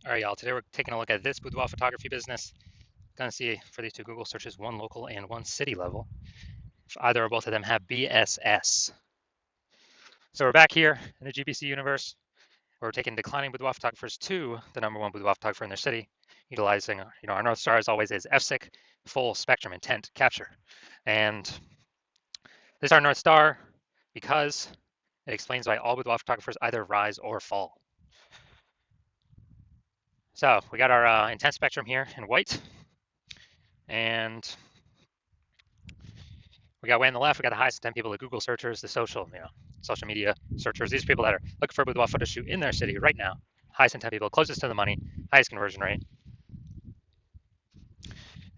All right, y'all. Today we're taking a look at this boudoir photography business. Gonna see for these two Google searches, one local and one city level, if either or both of them have BSS. So we're back here in the GPC universe. Where we're taking declining boudoir photographers to the number one boudoir photographer in their city, utilizing our North Star as always is FSIC, full spectrum intent capture. And this is our North Star because it explains why all boudoir photographers either rise or fall. So we got our intent spectrum here in white, and we got way on the left, we got the highest intent people, the Google searchers, the social media searchers. These are people that are looking for a boudoir photo shoot in their city right now. Highest intent people, closest to the money, highest conversion rate.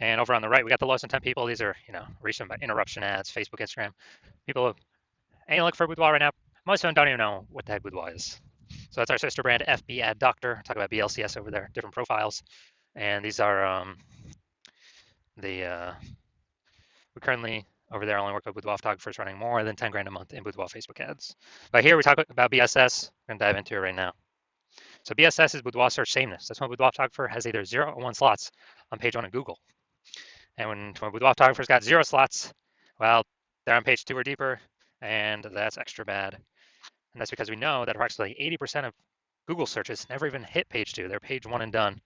And over on the right, we got the lowest intent people. These are, reached them by interruption ads, Facebook, Instagram. People ain't looking for a boudoir right now. Most of them don't even know what the heck boudoir is. So that's our sister brand, FB Ad Doctor. Talk about BLCS over there, different profiles. And these are we currently over there only work with boudoir photographers running more than 10 grand a month in boudoir Facebook ads. But here we talk about BSS. We're gonna dive into it right now. So BSS is boudoir search sameness. That's when a boudoir photographer has either 0 or 1 slots on page 1 of Google. And when a boudoir photographer's got 0 slots, well, they're on page 2 or deeper, and that's extra bad. And that's because we know that approximately 80% of Google searches never even hit page 2. They're page 1 and done.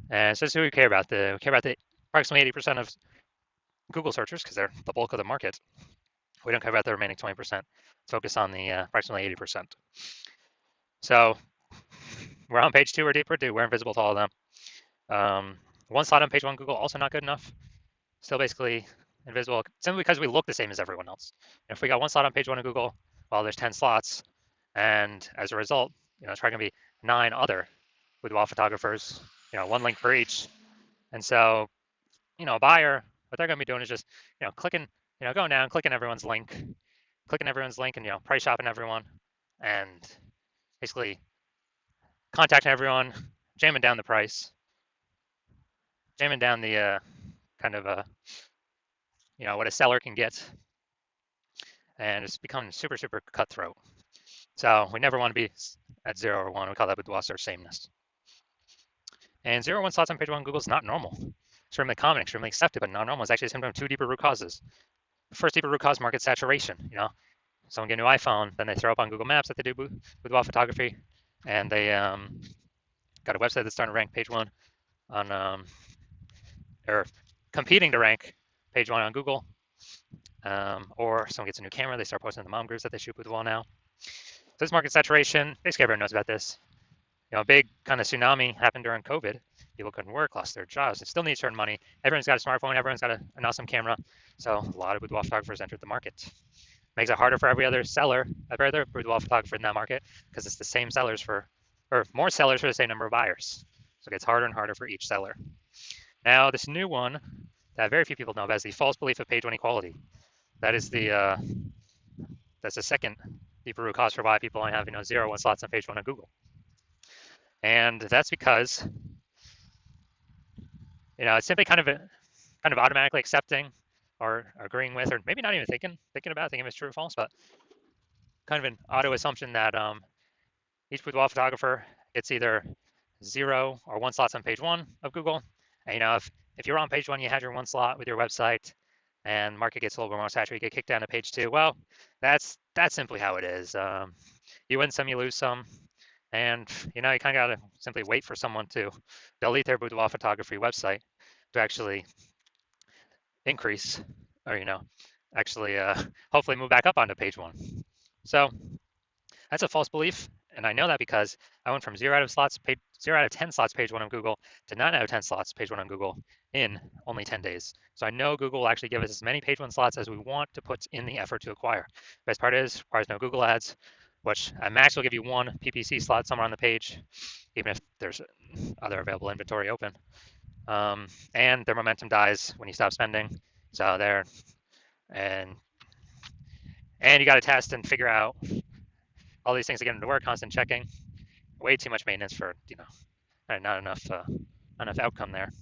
And so that's who we care about. We care about the approximately 80% of Google searchers because they're the bulk of the market. We don't care about the remaining 20%. Let's focus on the approximately 80%. So we're on page 2 or deeper, we're invisible to all of them. 1 slot on page 1 Google, also not good enough. Still basically invisible, simply because we look the same as everyone else. And if we got 1 slot on page 1 of Google, well, there's 10 slots. And as a result, it's probably going to be 9 other boudoir photographers, 1 link for each. And so, a buyer, what they're going to be doing is just, clicking, going down, clicking everyone's link, and, price shopping everyone, and basically contacting everyone, jamming down the price, jamming down the what a seller can get. And it's become super, super cutthroat. So we never want to be at 0 or 1. We call that boudoir search sameness. And 0 or 1 slots on page 1 Google is not normal. Extremely common, extremely accepted, but not normal. It's actually a symptom of 2 deeper root causes. The first deeper root cause, market saturation. Someone get a new iPhone, then they throw up on Google Maps that they do boudoir photography, and they got a website that's starting to rank page 1 on, or competing to rank page 1 on Google. Or someone gets a new camera, they start posting in the mom groups that they shoot boudoir now. So this market saturation, basically everyone knows about this. A big kind of tsunami happened during COVID. People couldn't work, lost their jobs. They still need to earn money. Everyone's got a smartphone. Everyone's got an awesome camera. So a lot of boudoir photographers entered the market. Makes it harder for every other boudoir photographer in that market because it's the same sellers or more sellers for the same number of buyers. So it gets harder and harder for each seller. Now this new one that very few people know about is the false belief of page 1 equality. That is that's the second deeper root cause for why people only have 0 or 1 slots on page 1 of Google. And that's because it's simply kind of automatically accepting or agreeing with, or maybe not even thinking about if it's true or false, but kind of an auto assumption that each boudoir photographer gets either 0 or 1 slots on page 1 of Google. And if you're on page 1, you had your 1 slot with your website, and market gets a little bit more saturated, you get kicked down to page 2. Well, that's simply how it is. You win some, you lose some. And, you kind of got to simply wait for someone to delete their boudoir photography website to actually increase or, actually hopefully move back up onto page 1. So that's a false belief. And I know that because I went from 0 out of 10 slots page 1 on Google to 9 out of 10 slots page 1 on Google in only 10 days. So I know Google will actually give us as many page 1 slots as we want to put in the effort to acquire. Best part is, requires no Google ads, which at max will give you 1 PPC slot somewhere on the page, even if there's other available inventory open. And their momentum dies when you stop spending. So there, and you got to test and figure out all these things to get them to work, constant checking. Way too much maintenance for, not enough outcome there.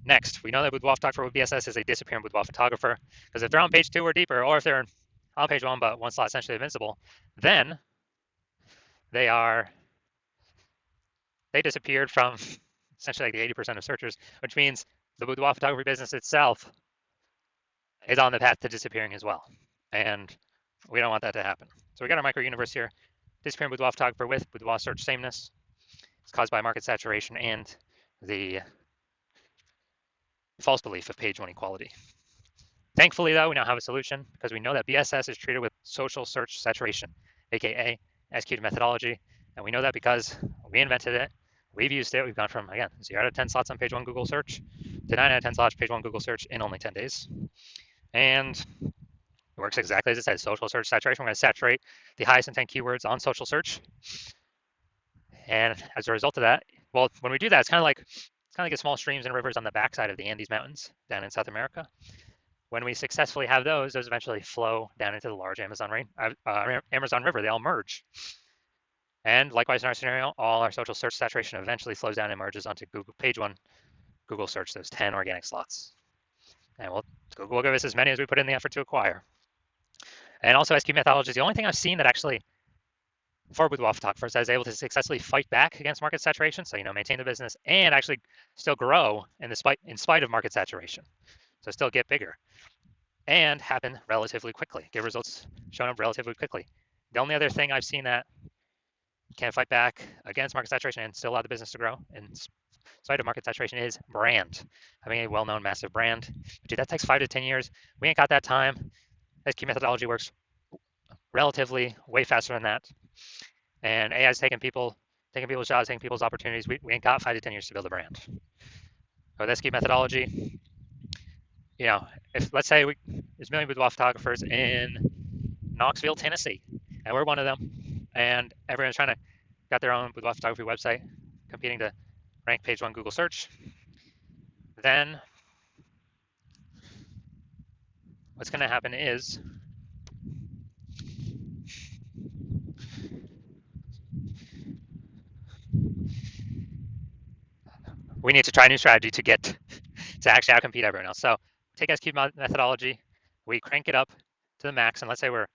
Next, we know that boudoir photographer with BSS is a disappearing boudoir photographer, because if they're on page 2 or deeper, or if they're on page 1 but 1 slot essentially invincible, then they are they disappeared from essentially like the 80% of searchers, which means the boudoir photography business itself is on the path to disappearing as well. And we don't want that to happen. So we got our micro universe here. Disappearing boudoir photographer with boudoir search sameness. It's caused by market saturation and the false belief of page one equality. Thankfully, though, we now have a solution because we know that BSS is treated with social search saturation, aka executed methodology. And we know that because we invented it, we've used it. We've gone from, again, 0 out of 10 slots on page one Google search to 9 out of 10 slots page one Google search in only 10 days. And it works exactly as it says, social search saturation. We're going to saturate the highest intent keywords on social search. And as a result of that, well, when we do that, it's kind of like the small streams and rivers on the backside of the Andes Mountains down in South America. When we successfully have those eventually flow down into the large Amazon River. They all merge. And likewise in our scenario, all our social search saturation eventually flows down and merges onto Google page one, Google search, those 10 organic slots. And Google will give us as many as we put in the effort to acquire. And also SQ methodology is the only thing I've seen that actually, for boudoir photographers, that is able to successfully fight back against market saturation. So, maintain the business and actually still grow in spite of market saturation. So still get bigger. And happen relatively quickly, get results shown up relatively quickly. The only other thing I've seen that can fight back against market saturation and still allow the business to grow in spite of market saturation is brand. Having a well-known, massive brand. Dude, that takes 5 to 10 years. We ain't got that time. SQ methodology works relatively way faster than that. And AI is taking people's jobs, taking people's opportunities. We ain't got 5 to 10 years to build a brand. With SQ methodology, if let's say there's a million boudoir photographers in Knoxville, Tennessee, and we're one of them, and everyone's got their own boudoir photography website, competing to rank page one Google search, then what's going to happen is we need to try a new strategy to actually outcompete everyone else. So take SQ methodology, we crank it up to the max, and let's say we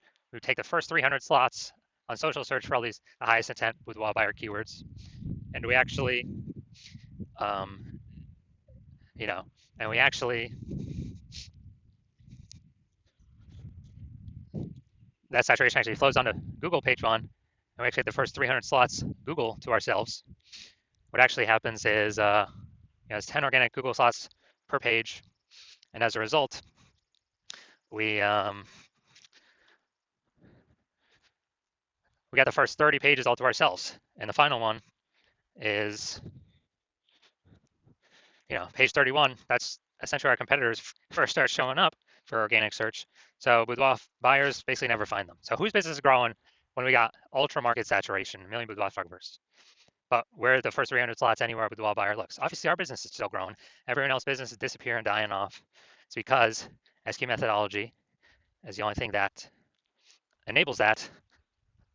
take the first 300 slots on social search for all the highest intent boudoir buyer keywords, and we actually, that saturation actually flows onto Google page one, and we actually get the first 300 slots Google to ourselves. What actually happens is it's 10 organic Google slots per page, and as a result, we got the first 30 pages all to ourselves, and the final one is page 31. That's essentially our competitors first start showing up for organic search. So boudoir buyers basically never find them. So whose business is growing when we got ultra market saturation, a million boudoir photographers? But where the first 300 slots anywhere boudoir buyer looks, obviously our business is still growing. Everyone else's business is disappearing, dying off. It's because SQ methodology is the only thing that enables that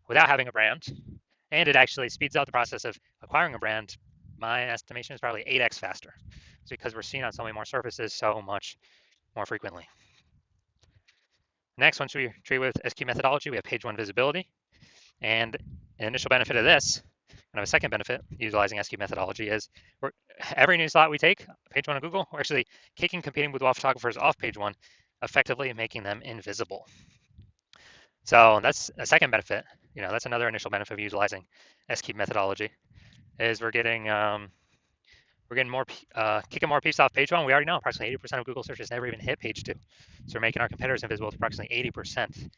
without having a brand, and it actually speeds up the process of acquiring a brand. My estimation is probably 8x faster. It's because we're seen on so many more surfaces so much more frequently. Next, once we treat with SQ methodology, we have page one visibility. And an initial benefit of this, and a second benefit utilizing SQ methodology, is every new slot we take, page one of Google, we're actually kicking competing boudoir photographers off page one, effectively making them invisible. So that's a second benefit. That's another initial benefit of utilizing SQ methodology, is we're getting more, kicking more people off page one. We already know approximately 80% of Google searches never even hit page two. So we're making our competitors invisible to approximately 80%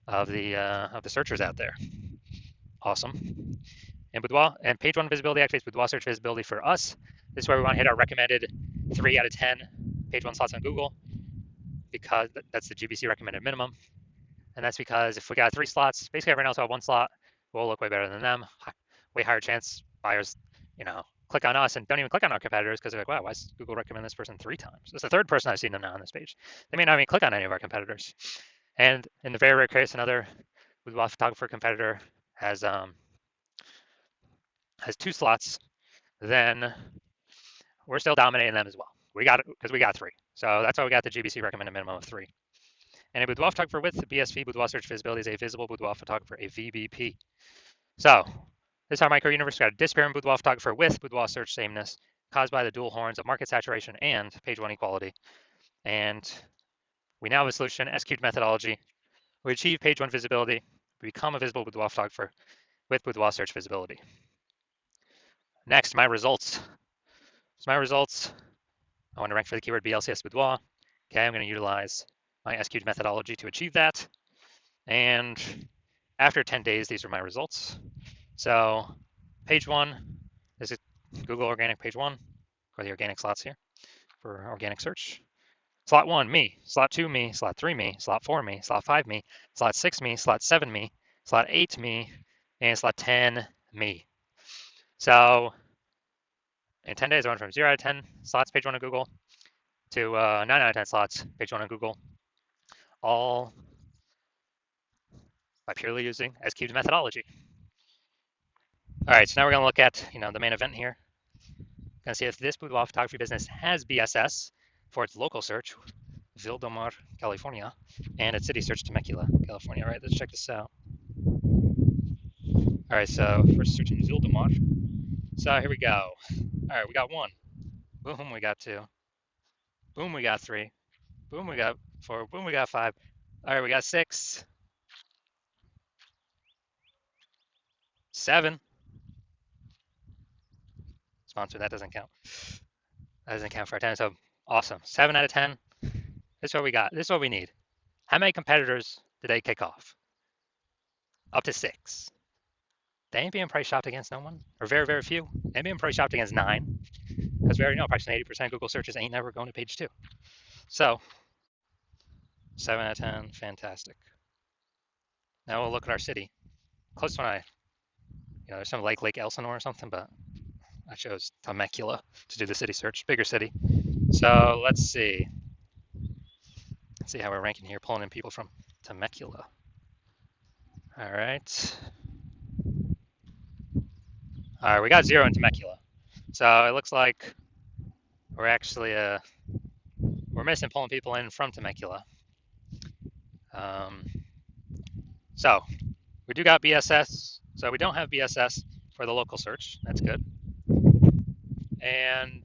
of the searchers out there. Awesome. And boudoir and page one visibility activates boudoir search visibility for us. This is where we want to hit our recommended 3 out of 10 page one slots on Google, because that's the GBC recommended minimum. And that's because if we got 3 slots, basically everyone else will have 1 slot, we'll look way better than them. Way higher chance buyers, click on us and don't even click on our competitors because they're like, wow, why does Google recommend this person 3 times? It's the 3rd person I've seen them now on this page. They may not even click on any of our competitors. And in the very rare case, another boudoir photographer competitor has 2 slots, then we're still dominating them as well. We got it because we got 3. So that's why we got the GBC recommended minimum of 3. And a boudoir photographer with the BSV, boudoir search visibility, is a visible boudoir photographer, a VBP. So This is our micro-universe got a disappearing boudoir photographer with boudoir search sameness caused by the dual horns of market saturation and page one equality. And we now have a solution, execute methodology. We achieve page one visibility. We become a visible boudoir photographer with boudoir search visibility. Next, my results. So my results, I want to rank for the keyword BLCS boudoir. Okay, I'm going to utilize my execute methodology to achieve that. And after 10 days, these are my results. So page one is Google organic page one, or the organic slots here for organic search. Slot one, me. Slot two, me. Slot three, me. Slot four, me. Slot five, me. Slot six, me. Slot seven, me. Slot eight, me. And slot 10, me. So in 10 days, I went from 0 out of 10 slots, page one on Google, to 9 out of 10 slots, page one on Google, all by purely using SQ's methodology. All right, so now we're going to look at the main event here. Going to see if this boudoir photography business has BSS for its local search, Boudoir, California, and its city search, Temecula, California. All right, let's check this out. All right, so first searching Boudoir. So here we go. All right, we got one. Boom, we got two. Boom, we got three. Boom, we got four. Boom, we got five. All right, we got six. Seven. Sponsor, that doesn't count. That doesn't count for our 10. So awesome. 7 out of 10. This is what we got. This is what we need. How many competitors did they kick off? Up to 6. They ain't being price shopped against no one, or very, very few. They ain't being price shopped against 9, because we already know approximately 80% of Google searches ain't never going to page 2. So 7 out of 10, fantastic. Now we'll look at our city. Close one, there's some Lake Elsinore or something, but I chose Temecula to do the city search, bigger city. So let's see. Let's see how we're ranking here, pulling in people from Temecula. All right. All right, we got 0 in Temecula. So it looks like we're actually we're missing pulling people in from Temecula. So we do got BSS. So we don't have BSS for the local search. That's good. And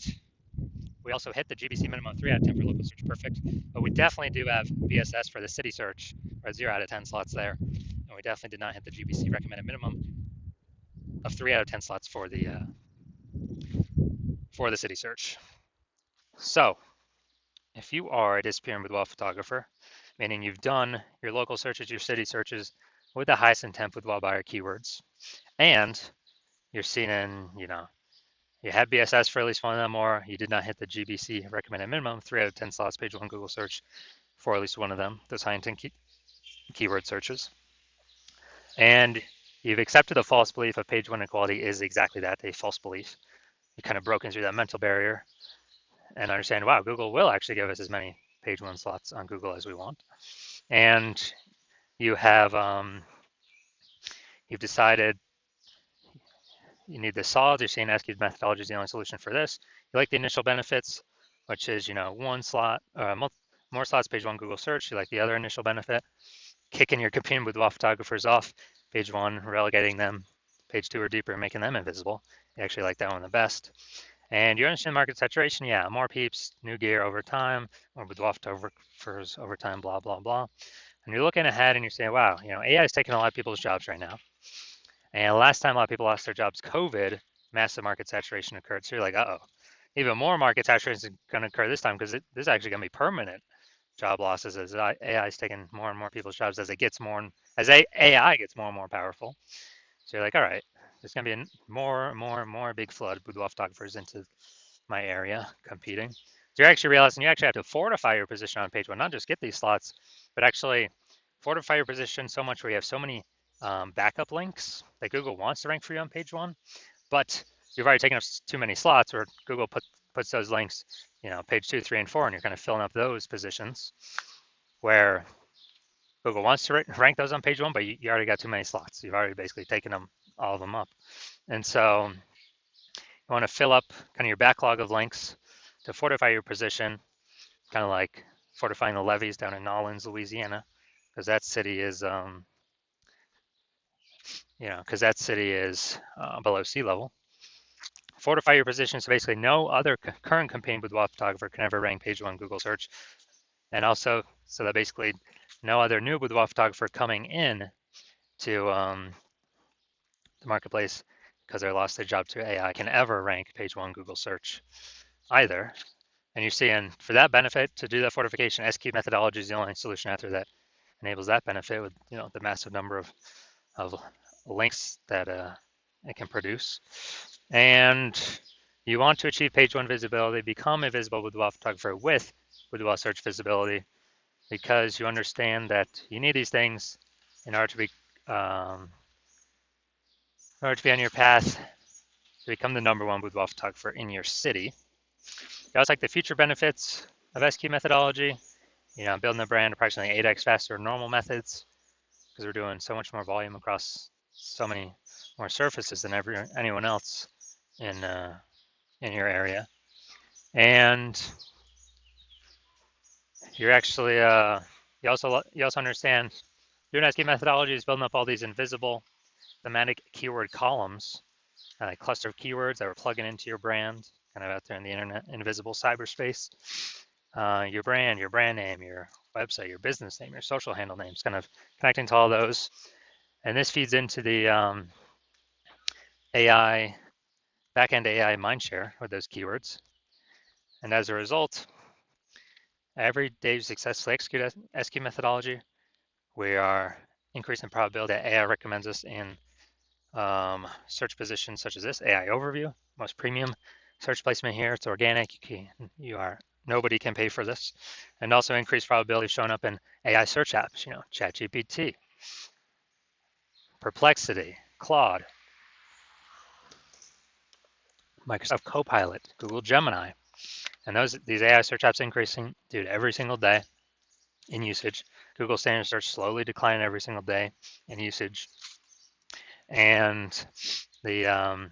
we also hit the GBC minimum 3 out of 10 for local search. Perfect. But we definitely do have BSS for the city search. We're at 0 out of 10 slots there. And we definitely did not hit the GBC recommended minimum of 3 out of 10 slots for the city search. So if you are a disappearing boudoir photographer, meaning you've done your local searches, your city searches with the highest intent boudoir buyer keywords, and you're seen in, you had BSS for at least one of them, or you did not hit the GBC recommended minimum, 3 out of 10 slots, page one Google search for at least one of them, those high intent keyword searches. And you've accepted the false belief of page one equality is exactly that, a false belief. You kind of broken through that mental barrier and understand, wow, Google will actually give us as many page one slots on Google as we want. And you have, you've decided you need the solids. You're saying SQ's methodology is the only solution for this. You like the initial benefits, which is, one slot, more slots, page one Google search. You like the other initial benefit, kicking your competing boudoir photographers off page one, relegating them page two or deeper, making them invisible. You actually like that one the best. And you understand market saturation. Yeah, more peeps, new gear over time, more boudoir photographers over time, blah, blah, blah. And you're looking ahead and you're saying, wow, AI is taking a lot of people's jobs right now. And last time a lot of people lost their jobs, COVID, massive market saturation occurred. So you're like, uh-oh, even more market saturation is going to occur this time because this is actually going to be permanent job losses as AI is taking more and more people's jobs as AI gets more and more powerful. So you're like, all right, there's going to be more and more big flood of boudoir photographers into my area competing. So you're actually realizing you actually have to fortify your position on page one, not just get these slots, but actually fortify your position so much where you have so many backup links that Google wants to rank for you on page one, but you've already taken up too many slots where Google puts those links, page 2, 3, and 4, and you're kind of filling up those positions where Google wants to rank those on page one, but you already got too many slots. You've already basically taken all of them up. And so you want to fill up kind of your backlog of links to fortify your position, kind of like fortifying the levees down in Nolens, Louisiana, because that city is, because that city is below sea level. Fortify your position so basically no other current campaign boudoir photographer can ever rank page one Google search. And also so that basically no other new boudoir photographer coming in to the marketplace because they lost their job to AI can ever rank page one Google search either. And you see, and for that benefit, to do that fortification, SQ methodology is the only solution out there that enables that benefit with the massive number of links that it can produce. And you want to achieve page one visibility, become a visible boudoir photographer with boudoir search visibility, because you understand that you need these things in order to be on your path to become the number one boudoir photographer in your city. You also like the future benefits of SQ methodology. Building the brand approximately 8x faster than normal methods because we're doing so much more volume across so many more surfaces than anyone else in your area. And you're actually you also understand doing SQ methodology is building up all these invisible thematic keyword columns, a cluster of keywords that we're plugging into your brand, kind of out there in the internet, invisible cyberspace. Your brand name, your website, your business name, your social handle names, kind of connecting to all those. And this feeds into the AI, backend AI mindshare with those keywords. And as a result, every day you successfully execute SQ methodology, we are increasing the probability that AI recommends us in search positions such as this, AI overview, most premium search placement here. It's organic. Nobody can pay for this. And also increased probability of showing up in AI search apps, ChatGPT, Perplexity, Claude, Microsoft Copilot, Google Gemini. And these AI search apps increasing, dude, every single day in usage. Google standard search slowly declining every single day in usage. And the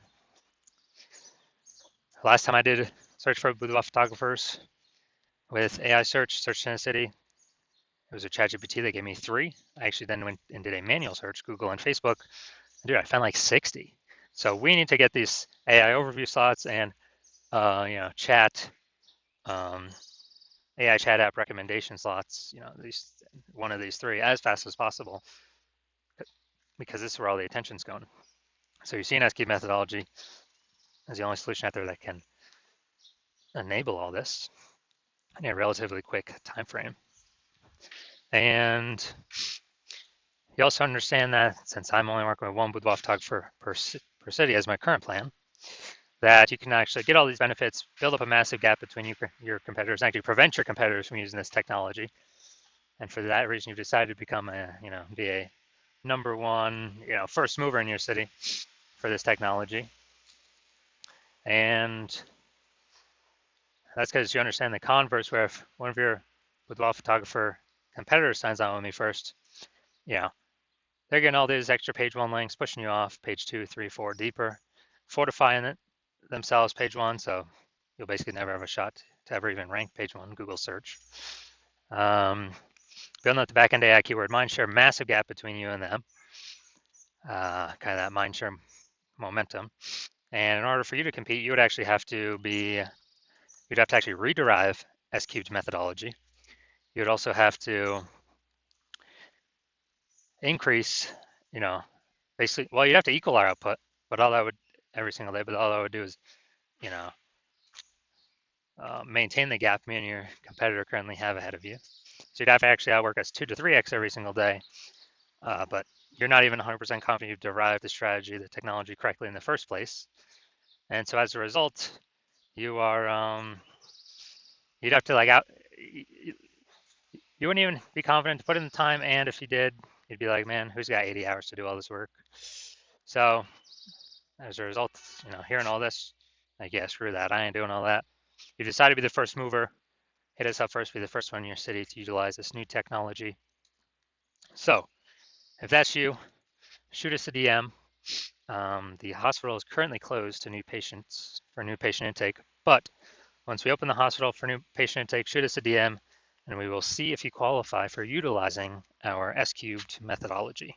last time I did search for boudoir photographers with AI search in a city, it was a ChatGPT that gave me 3. I actually then went and did a manual search, Google and Facebook. Dude, I found like 60. So we need to get these AI overview slots and chat AI chat app recommendation slots, one of these 3 as fast as possible, because this is where all the attention's going. So you're seeing SQ methodology as the only solution out there that can enable all this in a relatively quick time frame. And you also understand that since I'm only working with one boudoir photographer per city as my current plan, that you can actually get all these benefits, build up a massive gap between your competitors, and actually prevent your competitors from using this technology. And for that reason, you've decided to become be a number one, first mover in your city for this technology. And that's because you understand the converse, where if one of your boudoir photographer competitors signs on with me first, they're getting all these extra page one links, pushing you off page 2, 3, 4 deeper, fortifying themselves page one, so you'll basically never have a shot to ever even rank page one Google search. Building up the backend AI keyword mindshare, massive gap between you and them, kind of that mindshare momentum. And in order for you to compete, you'd actually have to actually rederive SQ's methodology. You'd also have to increase, basically, well, you'd have to equal our output, but all that would every single day, but all I would do is, maintain the gap me and your competitor currently have ahead of you. So you'd have to actually outwork us 2 to 3x every single day, but you're not even 100% confident you've derived the strategy, the technology correctly in the first place. And so as a result, you are, you'd have to you wouldn't even be confident to put in the time. And if you did, you'd be like, man, who's got 80 hours to do all this work? So as a result, hearing all this, like, yeah, screw that. I ain't doing all that. You decide to be the first mover, hit us up first, be the first one in your city to utilize this new technology. So if that's you, shoot us a DM. The hospital is currently closed to new patients for new patient intake, but once we open the hospital for new patient intake, shoot us a DM and we will see if you qualify for utilizing our S-cubed methodology.